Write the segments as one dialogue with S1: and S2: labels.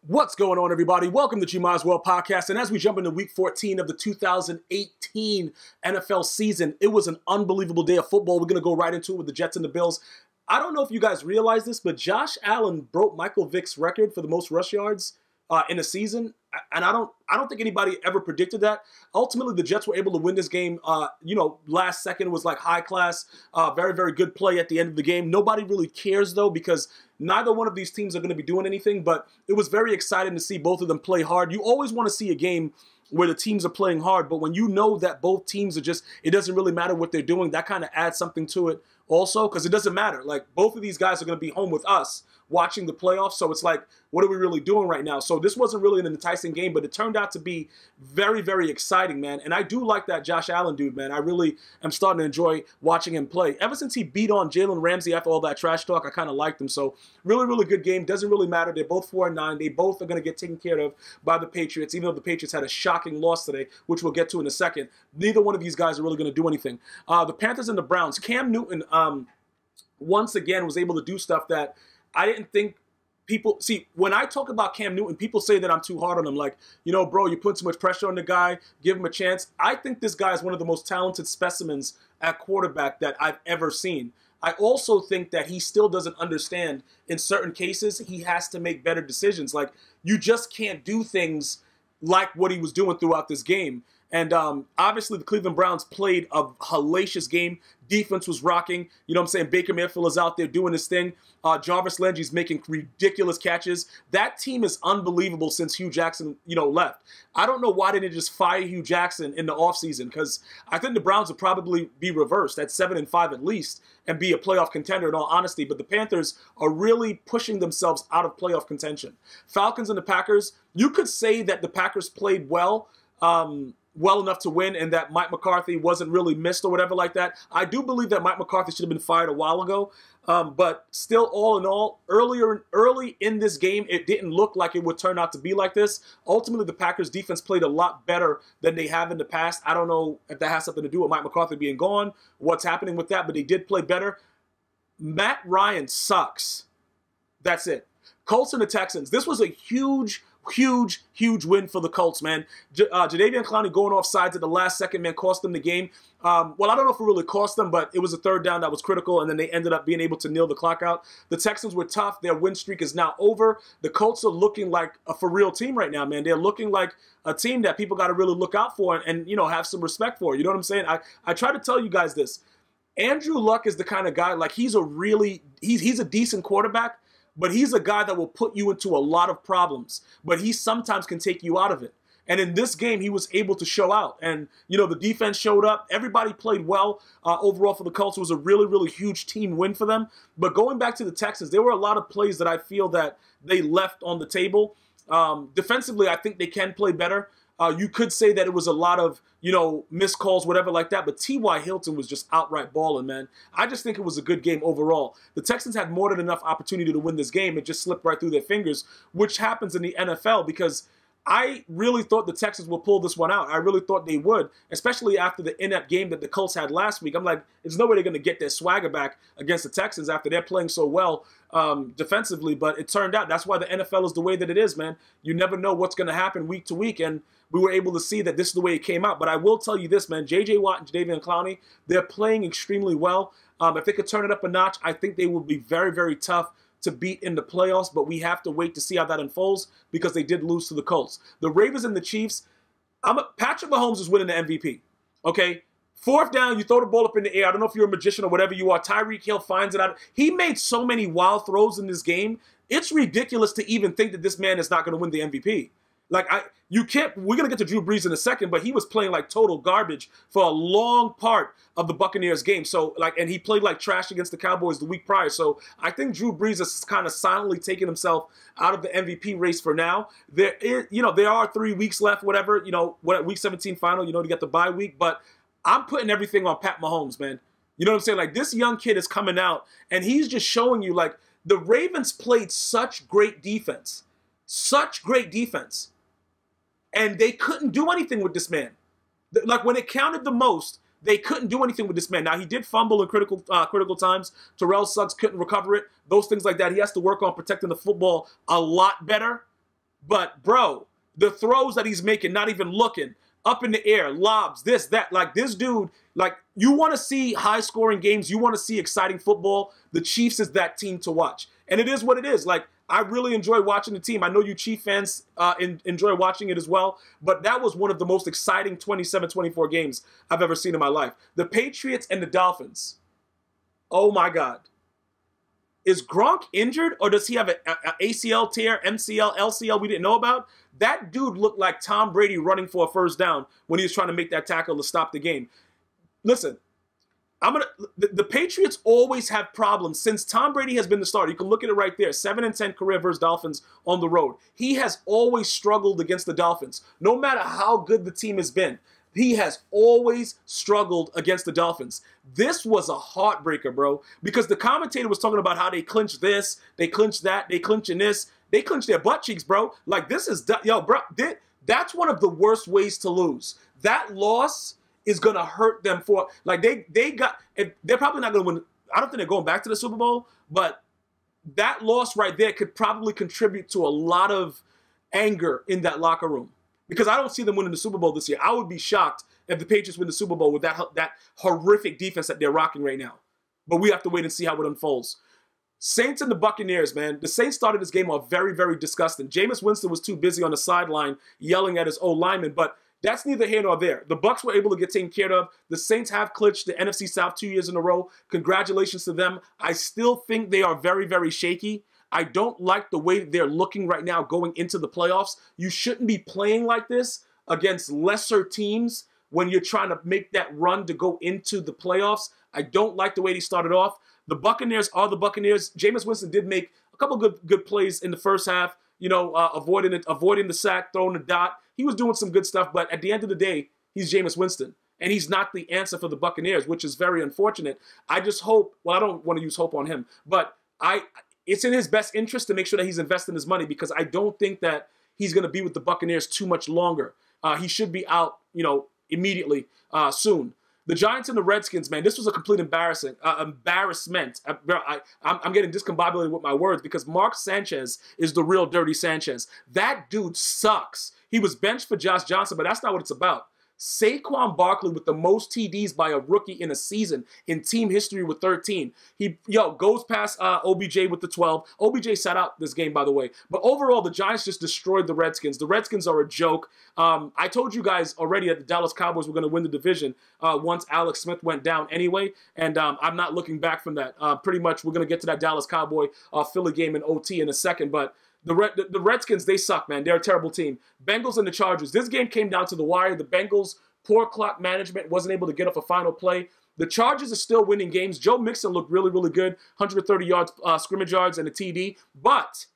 S1: What's going on, everybody? Welcome to G Might As Well podcast. And as we jump into week 14 of the 2018 NFL season, it was an unbelievable day of football. We're going to go right into it with the Jets and the Bills. I don't know if you guys realize this, but Josh Allen broke Michael Vick's record for the most rush yards in a season. And I don't think anybody ever predicted that. Ultimately, the Jets were able to win this game. Last second was like high class, very, very good play at the end of the game. Nobody really cares, though, because neither one of these teams are going to be doing anything. But it was very exciting to see both of them play hard. You always want to see a game where the teams are playing hard. But when you know that both teams are it doesn't really matter what they're doing, that kind of adds something to it also, because it doesn't matter. Like, both of these guys are going to be home with us watching the playoffs. So it's like, what are we really doing right now? So this wasn't really an enticing game, but it turned out to be very, very exciting, man. And I do like that Josh Allen dude, man. I really am starting to enjoy watching him play. Ever since he beat on Jalen Ramsey after all that trash talk, I kind of liked him. So really, really good game. Doesn't really matter. They're both 4-9. They both are going to get taken care of by the Patriots, even though the Patriots had a shocking loss today, which we'll get to in a second. Neither one of these guys are really going to do anything. The Panthers and the Browns. Cam Newton, once again, was able to do stuff that I didn't think people see. When I talk about Cam Newton, people say that I'm too hard on him. Like, bro, you put too much pressure on the guy. Give him a chance. I think this guy is one of the most talented specimens at quarterback that I've ever seen. I also think that he still doesn't understand in certain cases he has to make better decisions. Like, you just can't do things like what he was doing throughout this game. And obviously, the Cleveland Browns played a hellacious game. Defense was rocking. You know what I'm saying? Baker Mayfield is out there doing his thing. Jarvis Landry's making ridiculous catches. That team is unbelievable since Hugh Jackson, left. I don't know why they didn't just fire Hugh Jackson in the offseason, because I think the Browns would probably be reversed at 7-5 at least and be a playoff contender in all honesty. But the Panthers are really pushing themselves out of playoff contention. Falcons and the Packers, you could say that the Packers played well enough to win, and that Mike McCarthy wasn't really missed or whatever like that. I do believe that Mike McCarthy should have been fired a while ago, but still, all in all, early in this game, it didn't look like it would turn out to be like this. Ultimately, the Packers defense played a lot better than they have in the past. I don't know if that has something to do with Mike McCarthy being gone, what's happening with that, but they did play better. Matt Ryan sucks. That's it. Colts and the Texans. This was a huge win for the Colts, man. Jadeveon Clowney going off sides at the last second, man, cost them the game. Well, I don't know if it really cost them, but it was a third down that was critical, and then they ended up being able to kneel the clock out. The Texans were tough. Their win streak is now over. The Colts are looking like a for-real team right now, man. They're looking like a team that people got to really look out for and have some respect for. You know what I'm saying? I try to tell you guys this. Andrew Luck is the kind of guy, like, he's a decent quarterback, but he's a guy that will put you into a lot of problems. But he sometimes can take you out of it. And in this game, he was able to show out. And, the defense showed up. Everybody played well overall for the Colts. It was a really, really huge team win for them. But going back to the Texans, there were a lot of plays that I feel that they left on the table. Defensively, I think they can play better. You could say that it was a lot of, missed calls, whatever like that. But T.Y. Hilton was just outright balling, man. I just think it was a good game overall. The Texans had more than enough opportunity to win this game. It just slipped right through their fingers, which happens in the NFL, because I really thought the Texans would pull this one out. I really thought they would, especially after the inept game that the Colts had last week. I'm like, there's no way they're going to get their swagger back against the Texans after they're playing so well defensively. But it turned out that's why the NFL is the way that it is, man. You never know what's going to happen week to week, and we were able to see that this is the way it came out. But I will tell you this, man, J.J. Watt and Jadeveon Clowney, they're playing extremely well. If they could turn it up a notch, I think they would be very, very tough to beat in the playoffs, but we have to wait to see how that unfolds, because they did lose to the Colts. The Ravens and the Chiefs, Patrick Mahomes is winning the MVP, okay? Fourth down, you throw the ball up in the air. I don't know if you're a magician or whatever you are. Tyreek Hill finds it out. He made so many wild throws in this game. It's ridiculous to even think that this man is not going to win the MVP. Like, we're going to get to Drew Brees in a second, but he was playing like total garbage for a long part of the Buccaneers game. So, and he played like trash against the Cowboys the week prior. So I think Drew Brees is kind of silently taking himself out of the MVP race for now. There are 3 weeks left, whatever, week 17 final, to get the bye week. But I'm putting everything on Pat Mahomes, man. You know what I'm saying? Like, this young kid is coming out, and he's just showing you, like, the Ravens played such great defense. Such great defense. And they couldn't do anything with this man. Like, when it counted the most, they couldn't do anything with this man. Now, he did fumble in critical times. Terrell Suggs couldn't recover it. Those things like that. He has to work on protecting the football a lot better. But, bro, the throws that he's making, not even looking, up in the air, lobs, this, that. Like, this dude, like, you want to see high-scoring games. You want to see exciting football. The Chiefs is that team to watch. And it is what it is. Like, I really enjoy watching the team. I know you Chief fans enjoy watching it as well. But that was one of the most exciting 27-24 games I've ever seen in my life. The Patriots and the Dolphins. Oh, my God. Is Gronk injured, or does he have an ACL tear, MCL, LCL we didn't know about? That dude looked like Tom Brady running for a first down when he was trying to make that tackle to stop the game. Listen, the Patriots always have problems. Since Tom Brady has been the starter, you can look at it right there, 7-10 career versus Dolphins on the road. He has always struggled against the Dolphins, no matter how good the team has been. He has always struggled against the Dolphins. This was a heartbreaker, bro, because the commentator was talking about how they clinch this, they clinch that, they clinch in this. They clinch their butt cheeks, bro. Like, this is, yo, bro, that's one of the worst ways to lose. That loss is going to hurt them for, like, they're probably not going to win. I don't think they're going back to the Super Bowl, but that loss right there could probably contribute to a lot of anger in that locker room. Because I don't see them winning the Super Bowl this year. I would be shocked if the Patriots win the Super Bowl with that horrific defense that they're rocking right now. But we have to wait and see how it unfolds. Saints and the Buccaneers, man. The Saints started this game off very, very disgusting. Jameis Winston was too busy on the sideline yelling at his old lineman, but that's neither here nor there. The Bucs were able to get taken care of. The Saints have clinched the NFC South 2 years in a row. Congratulations to them. I still think they are very, very shaky. I don't like the way they're looking right now going into the playoffs. You shouldn't be playing like this against lesser teams when you're trying to make that run to go into the playoffs. I don't like the way they started off. The Buccaneers are the Buccaneers. Jameis Winston did make a couple good plays in the first half, you know, avoiding the sack, throwing the dot. He was doing some good stuff, but at the end of the day, he's Jameis Winston. And he's not the answer for the Buccaneers, which is very unfortunate. I just hope, well, I don't want to use hope on him, but it's in his best interest to make sure that he's investing his money, because I don't think that he's going to be with the Buccaneers too much longer. He should be out, you know, immediately, soon. The Giants and the Redskins, man, this was a complete embarrassment. I'm getting discombobulated with my words because Mark Sanchez is the real dirty Sanchez. That dude sucks. He was benched for Josh Johnson, but that's not what it's about. Saquon Barkley with the most TDs by a rookie in a season in team history with 13. He goes past OBJ with the 12. OBJ sat out this game, by the way. But overall, the Giants just destroyed the Redskins. The Redskins are a joke. I told you guys already that the Dallas Cowboys were going to win the division once Alex Smith went down anyway, and I'm not looking back from that. Pretty much, we're going to get to that Dallas Cowboy Philly game in OT in a second, but the Redskins, they suck, man. They're a terrible team. Bengals and the Chargers. This game came down to the wire. The Bengals, poor clock management, wasn't able to get off a final play. The Chargers are still winning games. Joe Mixon looked really, really good. 130 yards, scrimmage yards, and a TD. But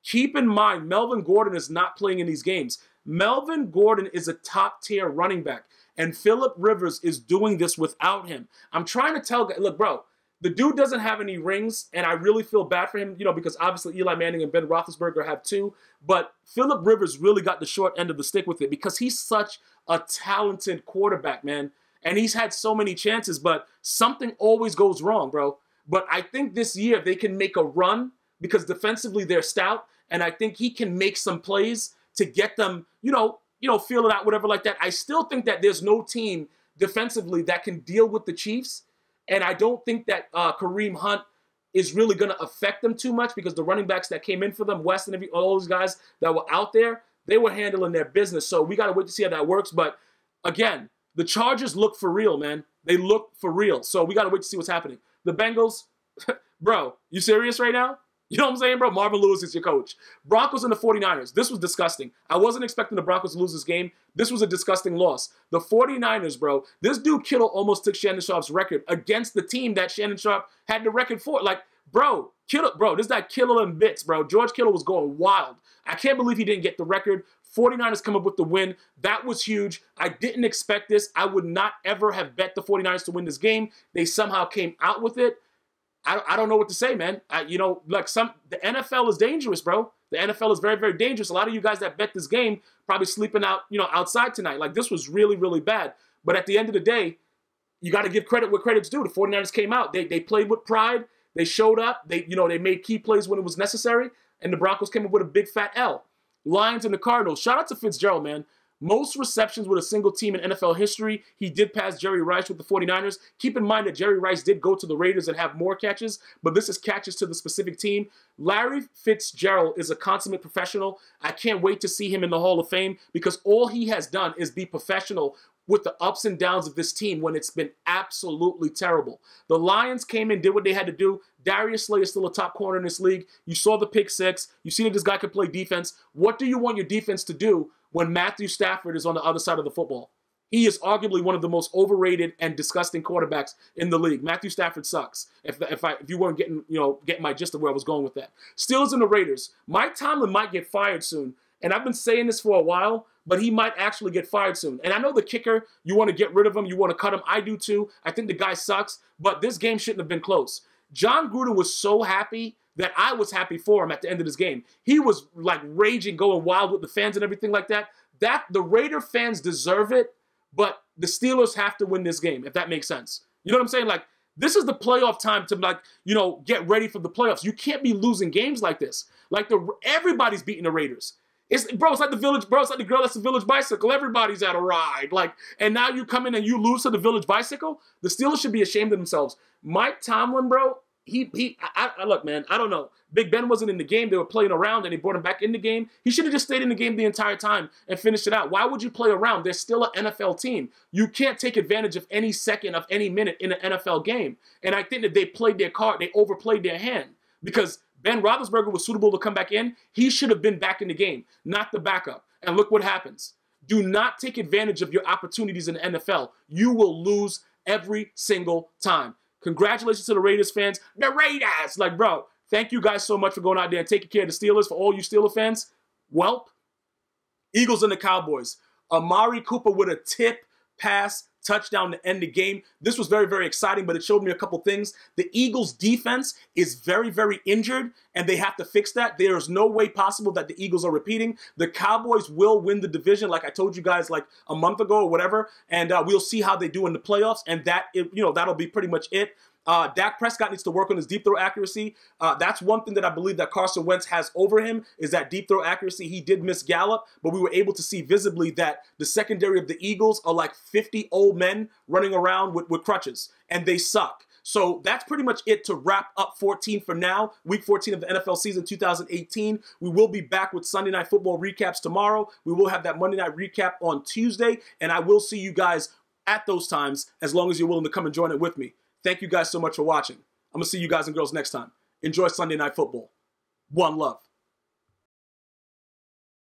S1: keep in mind, Melvin Gordon is not playing in these games. Melvin Gordon is a top-tier running back, and Phillip Rivers is doing this without him. I'm trying to tell guys, look, bro, the dude doesn't have any rings, and I really feel bad for him, you know, because obviously Eli Manning and Ben Roethlisberger have two, but Phillip Rivers really got the short end of the stick with it because he's such a talented quarterback, man, and he's had so many chances, but something always goes wrong, bro. But I think this year they can make a run because defensively they're stout, and I think he can make some plays to get them, you know, feel it out, whatever like that. I still think that there's no team defensively that can deal with the Chiefs. And I don't think that Kareem Hunt is really going to affect them too much because the running backs that came in for them, West and all those guys that were out there, they were handling their business. So we got to wait to see how that works. But again, the Chargers look for real, man. They look for real. So we got to wait to see what's happening. The Bengals, bro, you serious right now? You know what I'm saying, bro? Marvin Lewis is your coach. Broncos and the 49ers. This was disgusting. I wasn't expecting the Broncos to lose this game. This was a disgusting loss. The 49ers, bro, this dude Kittle almost took Shannon Sharp's record against the team that Shannon Sharp had the record for. Like, bro, this guy Kittle in bits, bro. George Kittle was going wild. I can't believe he didn't get the record. 49ers come up with the win. That was huge. I didn't expect this. I would not ever have bet the 49ers to win this game. They somehow came out with it. I don't know what to say, man. The NFL is dangerous, bro. The NFL is very, very dangerous. A lot of you guys that bet this game probably sleeping out, outside tonight. Like, this was really, really bad. But at the end of the day, you got to give credit where credit's due. The 49ers came out. They played with pride. They showed up. They made key plays when it was necessary. And the Broncos came up with a big fat L. Lions and the Cardinals. Shout out to Fitzgerald, man. Most receptions with a single team in NFL history. He did pass Jerry Rice with the 49ers. Keep in mind that Jerry Rice did go to the Raiders and have more catches, but this is catches to the specific team. Larry Fitzgerald is a consummate professional. I can't wait to see him in the Hall of Fame because all he has done is be professional with the ups and downs of this team when it's been absolutely terrible. The Lions came in, did what they had to do. Darius Slay is still a top corner in this league. You saw the pick six. You see that this guy can play defense. What do you want your defense to do when Matthew Stafford is on the other side of the football? He is arguably one of the most overrated and disgusting quarterbacks in the league. Matthew Stafford sucks. If you weren't getting my gist of where I was going with that. Steelers and the Raiders. Mike Tomlin might get fired soon. And I've been saying this for a while, but he might actually get fired soon. And I know the kicker, you want to get rid of him, you want to cut him. I do too. I think the guy sucks, but this game shouldn't have been close. John Gruden was so happy that I was happy for him at the end of this game. He was like raging, going wild with the fans and everything like that. The Raider fans deserve it, but the Steelers have to win this game, if that makes sense. You know what I'm saying? Like, this is the playoff time to get ready for the playoffs. You can't be losing games like this. Like everybody's beating the Raiders. It's like the Village, bro. It's like the girl that's the Village Bicycle. Everybody's at a ride. And now you come in and you lose to the Village Bicycle? The Steelers should be ashamed of themselves. Mike Tomlin, bro, look, man, I don't know. Big Ben wasn't in the game. They were playing around, and they brought him back in the game. He should have just stayed in the game the entire time and finished it out. Why would you play around? They're still an NFL team. You can't take advantage of any second of any minute in an NFL game. And I think that they played their card. They overplayed their hand because Ben Roethlisberger was suitable to come back in. He should have been back in the game, not the backup. And look what happens. Do not take advantage of your opportunities in the NFL. You will lose every single time. Congratulations to the Raiders fans. The Raiders! Like, bro, thank you guys so much for going out there and taking care of the Steelers. For all you Steeler fans, welp. Eagles and the Cowboys. Amari Cooper with a tip pass touchdown to end the game. This was very, very exciting, but it showed me a couple things. The Eagles' defense is very, very injured, and they have to fix that. There is no way possible that the Eagles are repeating. The Cowboys will win the division, like I told you guys like a month ago or whatever, and we'll see how they do in the playoffs, and that'll be pretty much it. Dak Prescott needs to work on his deep throw accuracy. That's one thing that I believe that Carson Wentz has over him is that deep throw accuracy. He did miss Gallup, but we were able to see visibly that the secondary of the Eagles are like 50 old men running around with crutches, and they suck. So that's pretty much it to wrap up 14 for now. Week 14 of the NFL season 2018. We will be back with Sunday Night Football recaps tomorrow. We will have that Monday Night recap on Tuesday, and I will see you guys at those times as long as you're willing to come and join it with me. Thank you guys so much for watching. I'm going to see you guys and girls next time. Enjoy Sunday Night Football. One love.